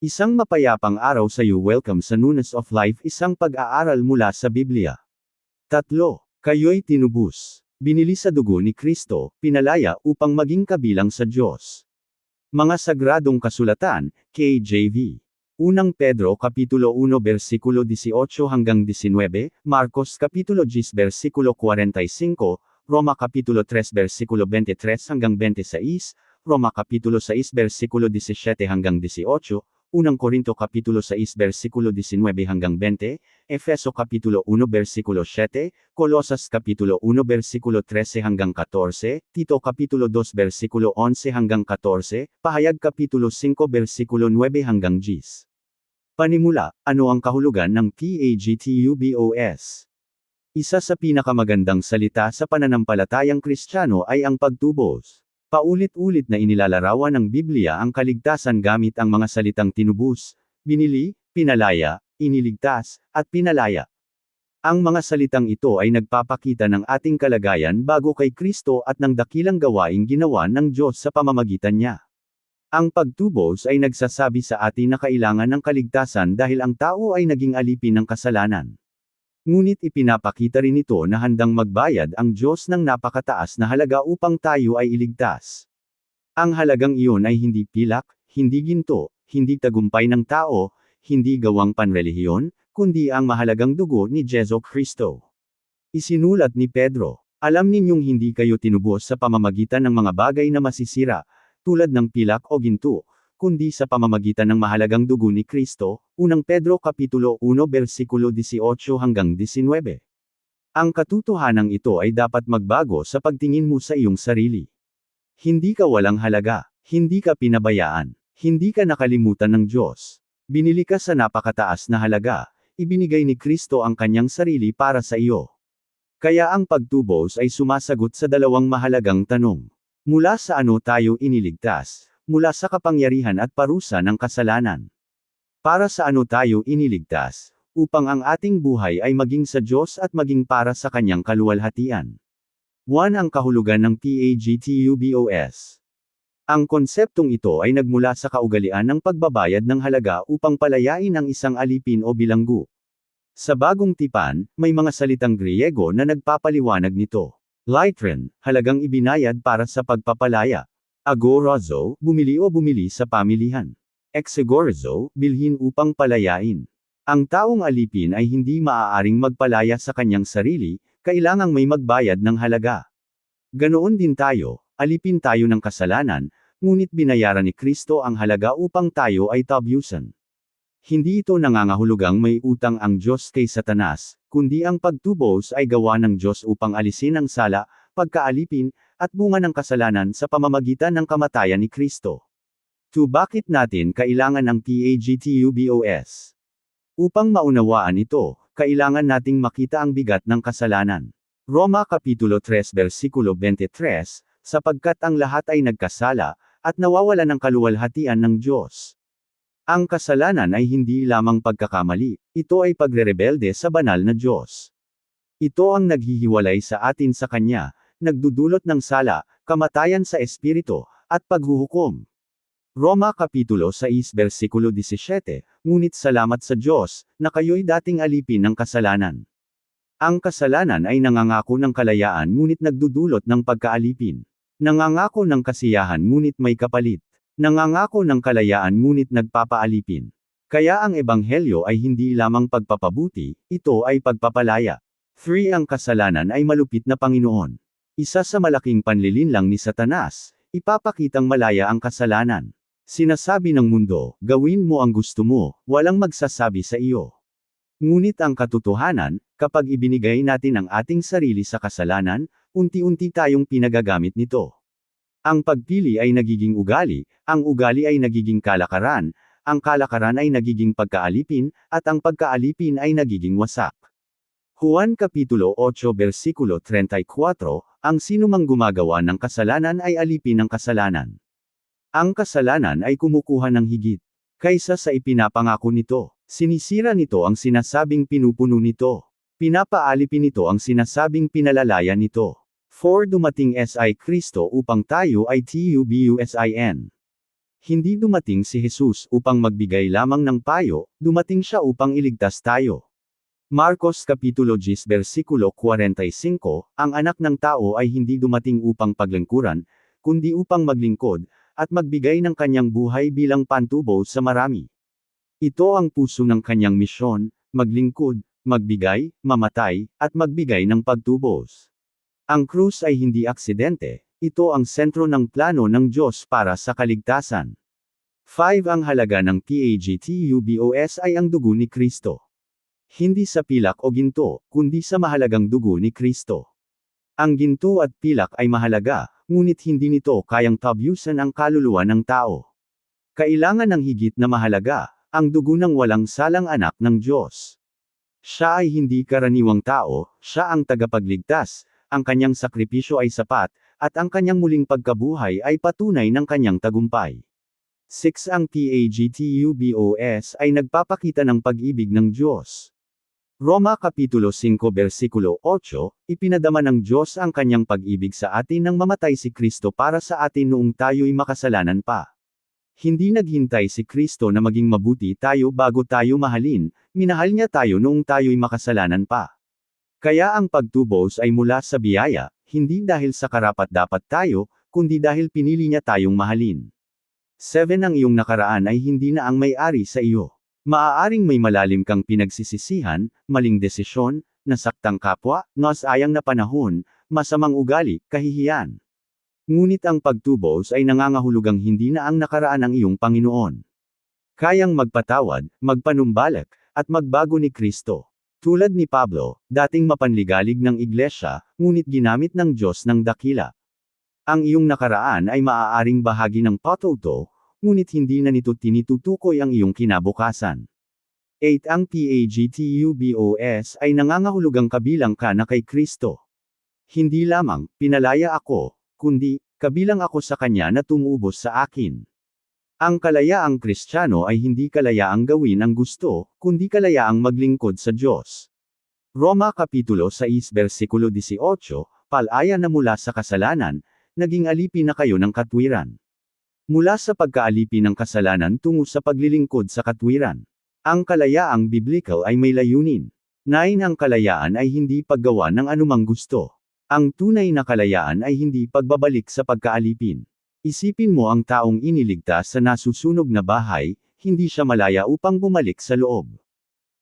Isang mapayapang araw sa iyo. Welcome sa Newness of Life, isang pag-aaral mula sa Biblia. 3. Kayo'y tinubos. Binili sa dugo ni Kristo, pinalaya upang maging kabilang sa Diyos. Mga Sagradong Kasulatan, KJV. Unang Pedro Kapitulo 1 versikulo 18 hanggang 19, Marcos Kapitulo 10 versikulo 45, Roma Kapitulo 3 versikulo 23 hanggang 26, Roma Kapitulo 6 versikulo 17 hanggang 18, Unang Korinto Kapitulo 6 versikulo 19 hanggang 20, Efeso Kapitulo 1 versikulo 7, Colosas Kapitulo 1 versikulo 13 hanggang 14, Tito Kapitulo 2 versikulo 11 hanggang 14, Pahayag Kapitulo 5 versikulo 9 hanggang 10. Panimula, ano ang kahulugan ng PAGTUBOS? Isa sa pinakamagandang salita sa pananampalatayang Kristiyano ay ang pagtubos. Paulit-ulit na inilalarawan ng Biblia ang kaligtasan gamit ang mga salitang tinubos, binili, pinalaya, iniligtas, at pinalaya. Ang mga salitang ito ay nagpapakita ng ating kalagayan bago kay Kristo at ng dakilang gawaing ginawa ng Diyos sa pamamagitan niya. Ang pagtubos ay nagsasabi sa atin na kailangan ng kaligtasan dahil ang tao ay naging alipin ng kasalanan. Ngunit ipinapakita rin ito na handang magbayad ang Diyos ng napakataas na halaga upang tayo ay iligtas. Ang halagang iyon ay hindi pilak, hindi ginto, hindi tagumpay ng tao, hindi gawang panrelihiyon, kundi ang mahalagang dugo ni Jesu Kristo. Isinulat ni Pedro, alam ninyong hindi kayo tinubos sa pamamagitan ng mga bagay na masisira, tulad ng pilak o ginto, kundi sa pamamagitan ng mahalagang dugo ni Kristo, Unang Pedro Kapitulo 1 versikulo 18 hanggang 19. Ang katotohanan ito ay dapat magbago sa pagtingin mo sa iyong sarili. Hindi ka walang halaga, hindi ka pinabayaan, hindi ka nakalimutan ng Diyos. Binili ka sa napakataas na halaga, ibinigay ni Kristo ang kanyang sarili para sa iyo. Kaya ang pagtubos ay sumasagot sa dalawang mahalagang tanong. Mula sa ano tayo iniligtas? Mula sa kapangyarihan at parusa ng kasalanan. Para sa ano tayo iniligtas? Upang ang ating buhay ay maging sa Diyos at maging para sa kanyang kaluwalhatian. 1. Ang kahulugan ng PAGTUBOS. Ang konseptong ito ay nagmula sa kaugalian ng pagbabayad ng halaga upang palayain ang isang alipin o bilanggo. Sa Bagong Tipan, may mga salitang Griego na nagpapaliwanag nito. Litren, halagang ibinayad para sa pagpapalaya. Agorazo, bumili o bumili sa pamilihan. Exegorizo, bilhin upang palayain. Ang taong alipin ay hindi maaaring magpalaya sa kanyang sarili, kailangang may magbayad ng halaga. Ganoon din tayo, alipin tayo ng kasalanan, ngunit binayaran ni Kristo ang halaga upang tayo ay tabyusan. Hindi ito nangangahulugang may utang ang Diyos kay Satanas, kundi ang pagtubos ay gawa ng Diyos upang alisin ang sala, pagkaalipin, at bunga ng kasalanan sa pamamagitan ng kamatayan ni Kristo. 2. Bakit natin kailangan ng PAGTUBOS? Upang maunawaan ito, kailangan nating makita ang bigat ng kasalanan. Roma Kapitulo 3 versikulo 23, sapagkat ang lahat ay nagkasala, at nawawala ng kaluwalhatian ng Diyos. Ang kasalanan ay hindi lamang pagkakamali, ito ay pagrerebelde sa banal na Diyos. Ito ang naghihiwalay sa atin sa Kanya, nagdudulot ng sala, kamatayan sa espiritu, at paghuhukom. Roma Kapitulo 6 versikulo 17, ngunit salamat sa Diyos, na kayo'y dating alipin ng kasalanan. Ang kasalanan ay nangangako ng kalayaan ngunit nagdudulot ng pagkaalipin. Nangangako ng kasiyahan ngunit may kapalit. Nangangako ng kalayaan ngunit nagpapaalipin. Kaya ang ebanghelyo ay hindi lamang pagpapabuti, ito ay pagpapalaya. 3. Ang kasalanan ay malupit na Panginoon. Isa sa malaking panlilinlang ni Satanas, ipapakitang malaya ang kasalanan. Sinasabi ng mundo, gawin mo ang gusto mo, walang magsasabi sa iyo. Ngunit ang katotohanan, kapag ibinigay natin ang ating sarili sa kasalanan, unti-unti tayong pinagagamit nito. Ang pagpili ay nagiging ugali, ang ugali ay nagiging kalakaran, ang kalakaran ay nagiging pagkaalipin, at ang pagkaalipin ay nagiging wasak. Juan Kapitulo 8 versikulo 34, ang sinumang gumagawa ng kasalanan ay alipin ng kasalanan. Ang kasalanan ay kumukuha ng higit kaysa sa ipinapangako nito. Sinisira nito ang sinasabing pinupuno nito. Pinapaalipin nito ang sinasabing pinalalaya nito. For dumating si Kristo upang tayo ay tubusin. Hindi dumating si Jesus upang magbigay lamang ng payo, dumating siya upang iligtas tayo. Marcos Kapitulo 10 versikulo 45, ang anak ng tao ay hindi dumating upang paglingkuran, kundi upang maglingkod, at magbigay ng kanyang buhay bilang pantubo sa marami. Ito ang puso ng kanyang misyon, maglingkod, magbigay, mamatay, at magbigay ng pagtubos. Ang krus ay hindi aksidente, ito ang sentro ng plano ng Diyos para sa kaligtasan. 5. Ang halaga ng PAGTUBOS ay ang dugo ni Kristo. Hindi sa pilak o ginto, kundi sa mahalagang dugo ni Kristo. Ang ginto at pilak ay mahalaga, ngunit hindi nito kayang tabyusan ang kaluluwa ng tao. Kailangan ng higit na mahalaga, ang dugo ng walang salang anak ng Diyos. Siya ay hindi karaniwang tao, siya ang tagapagligtas, ang kanyang sakripisyo ay sapat, at ang kanyang muling pagkabuhay ay patunay ng kanyang tagumpay. 6. Ang PAGTUBOS ay nagpapakita ng pag-ibig ng Diyos. Roma Kapitulo 5 versikulo 8, ipinadama ng Diyos ang kanyang pag-ibig sa atin nang mamatay si Kristo para sa atin noong tayo'y makasalanan pa. Hindi naghintay si Kristo na maging mabuti tayo bago tayo mahalin, minahal niya tayo noong tayo'y makasalanan pa. Kaya ang pagtubos ay mula sa biyaya, hindi dahil sa karapat-dapat tayo, kundi dahil pinili niya tayong mahalin. 7. Ang iyong nakaraan ay hindi na ang may-ari sa iyo. Maaaring may malalim kang pinagsisisihan, maling desisyon, nasaktang kapwa, nasayang na panahon, masamang ugali, kahihiyan. Ngunit ang pagtubos ay nangangahulugang hindi na ang nakaraan ang iyong Panginoon. Kayang magpatawad, magpanumbalik, at magbago ni Kristo. Tulad ni Pablo, dating mapanligalig ng iglesia, ngunit ginamit ng Diyos ng dakila. Ang iyong nakaraan ay maaaring bahagi ng patuto, ngunit hindi na nito tinitutukoy ang iyong kinabukasan. 8. Ang PAGTUBOS ay nangangahulugang kabilang ka na kay Kristo. Hindi lamang, pinalaya ako, kundi, kabilang ako sa Kanya na tumubos sa akin. Ang kalayaang Kristiyano ay hindi kalayaang gawin ang gusto, kundi kalayaang maglingkod sa Diyos. Roma Kapitulo 6 versikulo 18, palaya na mula sa kasalanan, naging alipin na kayo ng katwiran. Mula sa pagkaalipin ng kasalanan tungo sa paglilingkod sa katwiran. Ang kalayaang biblikal ay may layunin. 9. Ang kalayaan ay hindi paggawa ng anumang gusto. Ang tunay na kalayaan ay hindi pagbabalik sa pagkaalipin. Isipin mo ang taong iniligtas sa nasusunog na bahay, hindi siya malaya upang bumalik sa loob.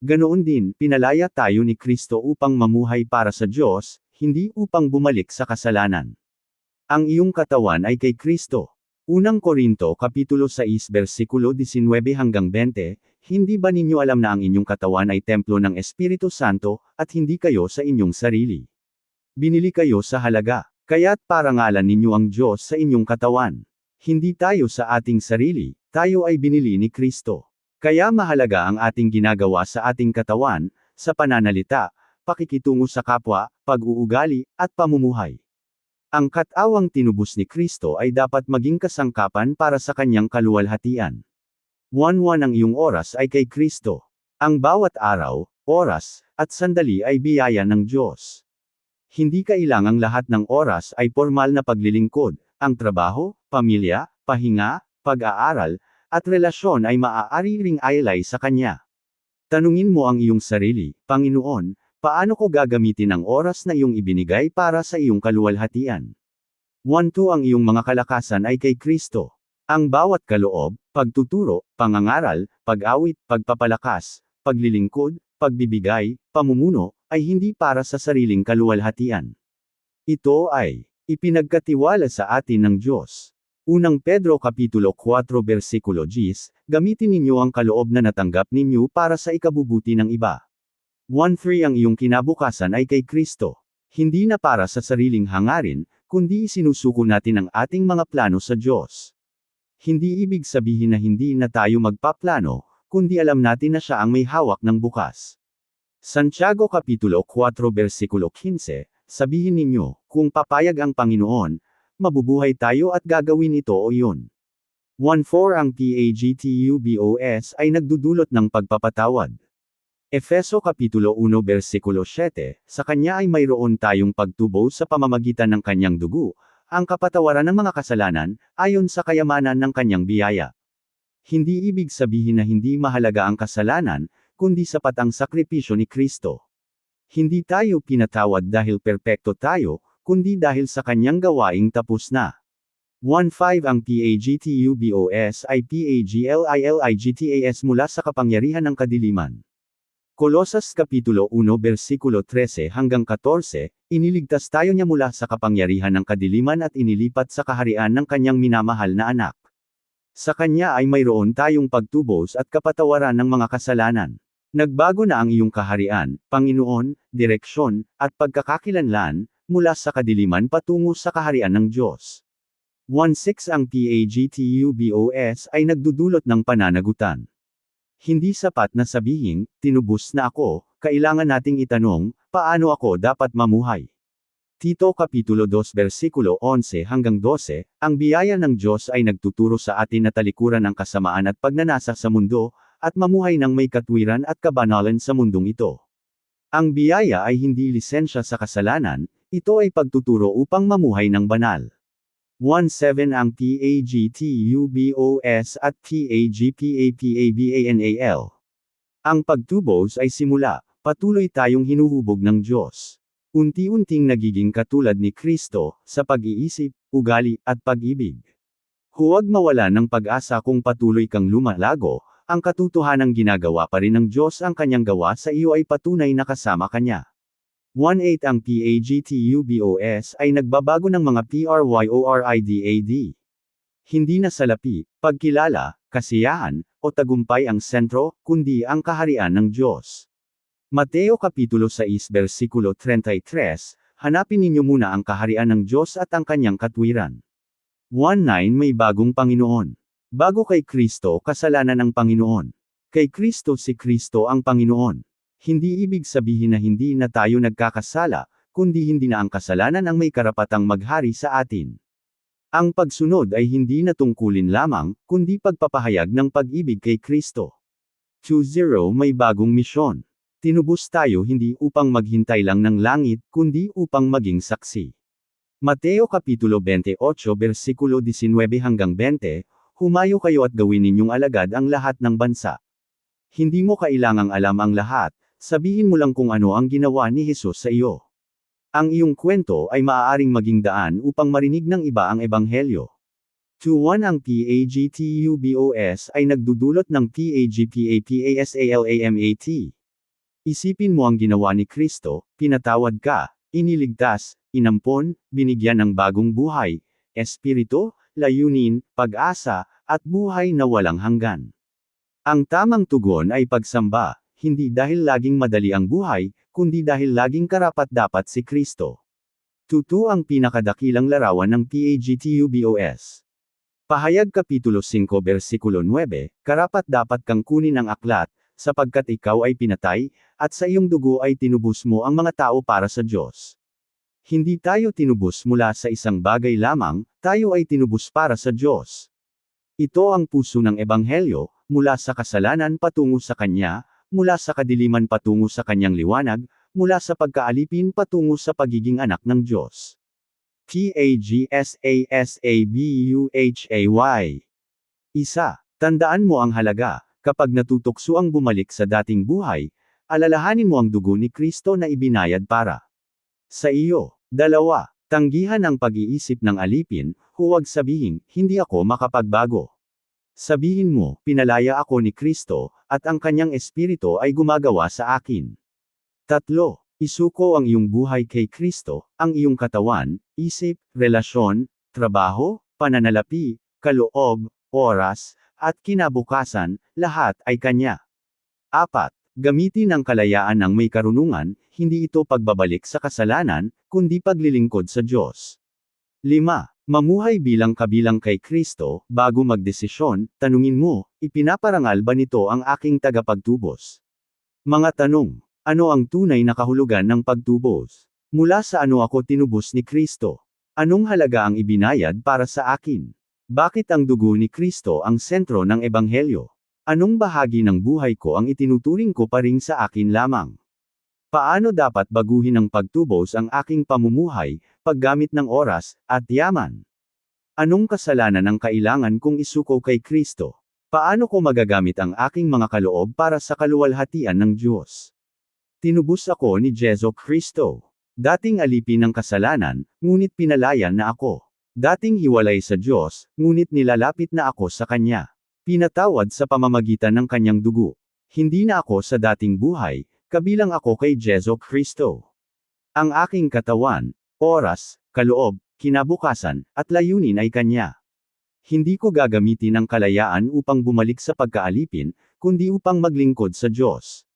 Ganoon din, pinalaya tayo ni Kristo upang mamuhay para sa Diyos, hindi upang bumalik sa kasalanan. Ang iyong katawan ay kay Kristo. Unang Korinto Kapitulo 6 versikulo 19 hanggang 20, hindi ba ninyo alam na ang inyong katawan ay templo ng Espiritu Santo, at hindi kayo sa inyong sarili? Binili kayo sa halaga, kaya't parangalan ninyo ang Diyos sa inyong katawan. Hindi tayo sa ating sarili, tayo ay binili ni Kristo. Kaya mahalaga ang ating ginagawa sa ating katawan, sa pananalita, pakikitungo sa kapwa, pag-uugali, at pamumuhay. Ang katawang tinubos ni Kristo ay dapat maging kasangkapan para sa kanyang kaluwalhatian. 1. Ang iyong oras ay kay Kristo. Ang bawat araw, oras, at sandali ay biyaya ng Diyos. Hindi kailangang lahat ng oras ay formal na paglilingkod, ang trabaho, pamilya, pahinga, pag-aaral, at relasyon ay maaari ring ailay sa Kanya. Tanungin mo ang iyong sarili, Panginoon, paano ko gagamitin ang oras na iyong ibinigay para sa iyong kaluwalhatian? 1. Ang iyong mga kalakasan ay kay Kristo. Ang bawat kaloob, pagtuturo, pangangaral, pag-awit, pagpapalakas, paglilingkod, pagbibigay, pamumuno, ay hindi para sa sariling kaluwalhatian. Ito ay ipinagkatiwala sa atin ng Diyos. Unang Pedro Kapitulo 4 versikulo 10, gamitin ninyo ang kaloob na natanggap ninyo para sa ikabubuti ng iba. 1.3 Ang iyong kinabukasan ay kay Kristo. Hindi na para sa sariling hangarin, kundi isinusuko natin ang ating mga plano sa Diyos. Hindi ibig sabihin na hindi na tayo magpaplano, kundi alam natin na siya ang may hawak ng bukas. Santiago Kapitulo 4 versikulo 15, sabihin ninyo, kung papayag ang Panginoon, mabubuhay tayo at gagawin ito o yun. 1.4 Ang PAGTUBOS ay nagdudulot ng pagpapatawad. Efeso Kapitulo 1 versikulo 7, sa Kanya ay mayroon tayong pagtubo sa pamamagitan ng Kanyang dugo, ang kapatawaran ng mga kasalanan, ayon sa kayamanan ng kanyang biyaya. Hindi ibig sabihin na hindi mahalaga ang kasalanan, kundi sapat ang sakripisyo ni Kristo. Hindi tayo pinatawad dahil perpekto tayo, kundi dahil sa kanyang gawaing tapos na. 1.5 Ang PAGTUBOS ay PAGLILIGTAS mula sa kapangyarihan ng kadiliman. Kolosas Kapitulo 1 versikulo 13 hanggang 14, iniligtas tayo niya mula sa kapangyarihan ng kadiliman at inilipat sa kaharian ng kanyang minamahal na anak. Sa kanya ay mayroon tayong pagtubos at kapatawaran ng mga kasalanan. Nagbago na ang iyong kaharian, Panginoon, direksyon, at pagkakakilanlan, mula sa kadiliman patungo sa kaharian ng Diyos. 1.6 Ang PAGTUBOS ay nagdudulot ng pananagutan. Hindi sapat na sabihin, tinubos na ako, kailangan nating itanong, paano ako dapat mamuhay? Tito Kapitulo 2 versikulo 11 hanggang 12, ang biyaya ng Diyos ay nagtuturo sa atin na talikuran ang kasamaan at pagnanasa sa mundo, at mamuhay ng may katwiran at kabanalan sa mundong ito. Ang biyaya ay hindi lisensya sa kasalanan, ito ay pagtuturo upang mamuhay ng banal. 1.7 Ang PAGTUBOS at PAGPAPABANAL. Ang pagtubos ay simula, patuloy tayong hinuhubog ng Diyos. Unti-unting nagiging katulad ni Kristo, sa pag-iisip, ugali, at pag-ibig. Huwag mawala ng pag-asa kung patuloy kang lumalago, ang katotohanang ginagawa pa rin ng Diyos ang kanyang gawa sa iyo ay patunay na kasama kanya. 1.8 Ang PAGTUBOS ay nagbabago ng mga PRYORIDAD. Hindi na salapi, pagkilala, kasiyahan, o tagumpay ang sentro, kundi ang kaharian ng Diyos. Mateo Kapitulo 6 versikulo 33, hanapin ninyo muna ang kaharian ng Diyos at ang kanyang katwiran. 1.9 May bagong Panginoon. Bago kay Kristo kasalanan ang Panginoon. Kay Kristo si Kristo ang Panginoon. Hindi ibig sabihin na hindi na tayo nagkakasala, kundi hindi na ang kasalanan ang may karapatang maghari sa atin. Ang pagsunod ay hindi na tungkulin lamang, kundi pagpapahayag ng pag-ibig kay Kristo. 2.0 May bagong misyon. Tinubos tayo hindi upang maghintay lang ng langit, kundi upang maging saksi. Mateo Kapitulo 28 versikulo 19 hanggang 20, humayo kayo at gawin ninyong alagad ang lahat ng bansa. Hindi mo kailangang alam ang lahat, sabihin mo lang kung ano ang ginawa ni Jesus sa iyo. Ang iyong kwento ay maaaring maging daan upang marinig ng iba ang ebanghelyo. 2.1 Ang PAGTUBOS ay nagdudulot ng PAGPAPASALAMAT. Isipin mo ang ginawa ni Kristo, pinatawad ka, iniligtas, inampon, binigyan ng bagong buhay, espiritu, layunin, pag-asa, at buhay na walang hanggan. Ang tamang tugon ay pagsamba, hindi dahil laging madali ang buhay, kundi dahil laging karapat-dapat si Kristo. 2.2 Ang pinakadakilang larawan ng PAGTUBOS. Pahayag Kapitulo 5 versikulo 9, karapat-dapat kang kunin ang aklat, sapagkat ikaw ay pinatay, at sa iyong dugo ay tinubos mo ang mga tao para sa Diyos. Hindi tayo tinubos mula sa isang bagay lamang, tayo ay tinubos para sa Diyos. Ito ang puso ng Ebanghelyo, mula sa kasalanan patungo sa Kanya, mula sa kadiliman patungo sa Kanyang liwanag, mula sa pagkaalipin patungo sa pagiging anak ng Diyos. PAGSASABUHAY. Isa, tandaan mo ang halaga, kapag natutukso ang bumalik sa dating buhay, alalahanin mo ang dugo ni Kristo na ibinayad para sa iyo. 2, tanggihan ang pag-iisip ng alipin, huwag sabihin, hindi ako makapagbago. Sabihin mo, pinalaya ako ni Kristo, at ang kanyang espiritu ay gumagawa sa akin. 3, isuko ang iyong buhay kay Kristo, ang iyong katawan, isip, relasyon, trabaho, pananalapi, kaloob, oras, at kinabukasan, lahat ay kanya. 4, gamitin ang kalayaan ng may karunungan, hindi ito pagbabalik sa kasalanan, kundi paglilingkod sa Diyos. 5, mamuhay bilang kabilang kay Kristo, bago magdesisyon, tanungin mo, ipinaparangal ba nito ang aking tagapagtubos? Mga tanong, ano ang tunay na kahulugan ng pagtubos? Mula sa ano ako tinubos ni Kristo? Anong halaga ang ibinayad para sa akin? Bakit ang dugo ni Kristo ang sentro ng Ebanghelyo? Anong bahagi ng buhay ko ang itinuturing ko pa rin sa akin lamang? Paano dapat baguhin ng pagtubos ang aking pamumuhay, paggamit ng oras, at yaman? Anong kasalanan ang kailangan kong isuko kay Kristo? Paano ko magagamit ang aking mga kaloob para sa kaluwalhatian ng Diyos? Tinubos ako ni Jesu Kristo. Dating alipin ng kasalanan, ngunit pinalaya na ako. Dating hiwalay sa Diyos, ngunit nilalapit na ako sa Kanya. Pinatawad sa pamamagitan ng Kanyang dugo. Hindi na ako sa dating buhay, kabilang ako kay Jesu Kristo. Ang aking katawan, oras, kaloob, kinabukasan, at layunin ay Kanya. Hindi ko gagamitin ang kalayaan upang bumalik sa pagkaalipin, kundi upang maglingkod sa Diyos.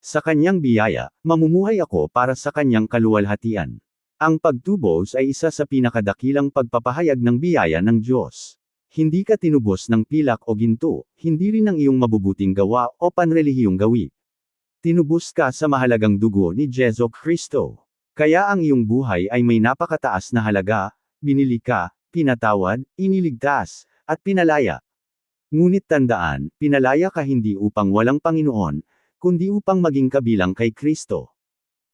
Sa Kanyang biyaya, mamumuhay ako para sa Kanyang kaluwalhatian. Ang pagtubos ay isa sa pinakadakilang pagpapahayag ng biyaya ng Diyos. Hindi ka tinubos ng pilak o ginto, hindi rin ng iyong mabubuting gawa o panrelihiyong gawi. Tinubos ka sa mahalagang dugo ni Jesu Kristo. Kaya ang iyong buhay ay may napakataas na halaga, binili ka, pinatawad, iniligtas, at pinalaya. Ngunit tandaan, pinalaya ka hindi upang walang Panginoon, kundi upang maging kabilang kay Kristo.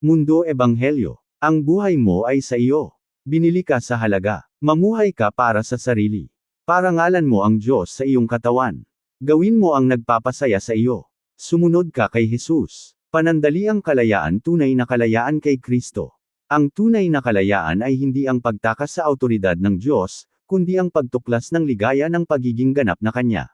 Mundo Ebanghelyo. Ang buhay mo ay sa iyo. Binili ka sa halaga. Mamuhay ka para sa sarili. Parangalan mo ang Diyos sa iyong katawan. Gawin mo ang nagpapasaya sa iyo. Sumunod ka kay Jesus. Panandali ang kalayaan, tunay na kalayaan kay Kristo. Ang tunay na kalayaan ay hindi ang pagtakas sa awtoridad ng Diyos, kundi ang pagtuklas ng ligaya ng pagiging ganap na Kanya.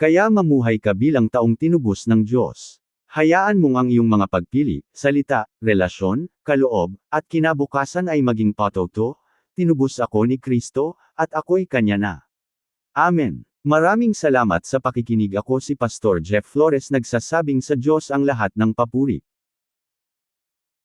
Kaya mamuhay ka bilang taong tinubos ng Diyos. Hayaan mong ang iyong mga pagpili, salita, relasyon, kaloob, at kinabukasan ay maging patuto, tinubos ako ni Kristo, at ako'y Kanya na. Amen. Maraming salamat sa pakikinig. Ako si Pastor Jeff Flores, nagsasabing sa Diyos ang lahat ng papuri.